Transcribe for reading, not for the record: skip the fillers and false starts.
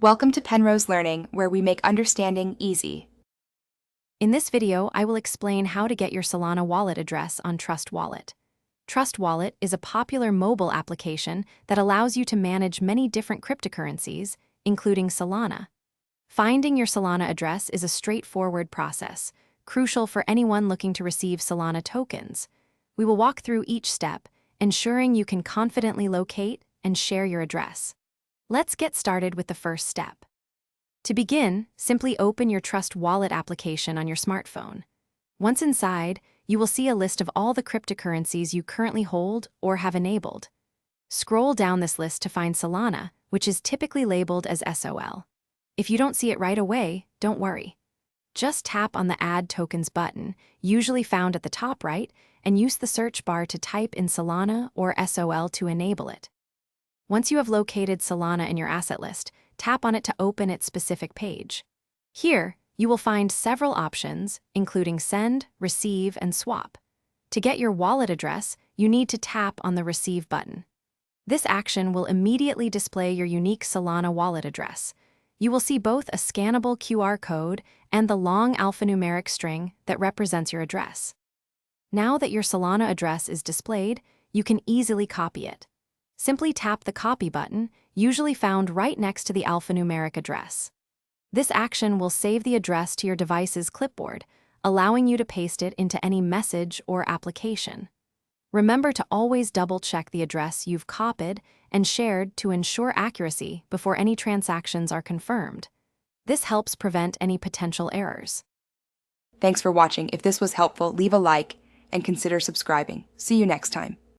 Welcome to Penrose Learning, where we make understanding easy. In this video, I will explain how to get your Solana wallet address on Trust Wallet. Trust Wallet is a popular mobile application that allows you to manage many different cryptocurrencies, including Solana. Finding your Solana address is a straightforward process, crucial for anyone looking to receive Solana tokens. We will walk through each step, ensuring you can confidently locate and share your address. Let's get started with the first step. To begin, simply open your Trust Wallet application on your smartphone. Once inside, you will see a list of all the cryptocurrencies you currently hold or have enabled. Scroll down this list to find Solana, which is typically labeled as SOL. If you don't see it right away, don't worry. Just tap on the Add Tokens button, usually found at the top right, and use the search bar to type in Solana or SOL to enable it. Once you have located Solana in your asset list, tap on it to open its specific page. Here, you will find several options, including Send, Receive, and Swap. To get your wallet address, you need to tap on the Receive button. This action will immediately display your unique Solana wallet address. You will see both a scannable QR code and the long alphanumeric string that represents your address. Now that your Solana address is displayed, you can easily copy it. Simply tap the Copy button, usually found right next to the alphanumeric address. This action will save the address to your device's clipboard, allowing you to paste it into any message or application. Remember to always double-check the address you've copied and shared to ensure accuracy before any transactions are confirmed. This helps prevent any potential errors. Thanks for watching. If this was helpful, leave a like and consider subscribing. See you next time.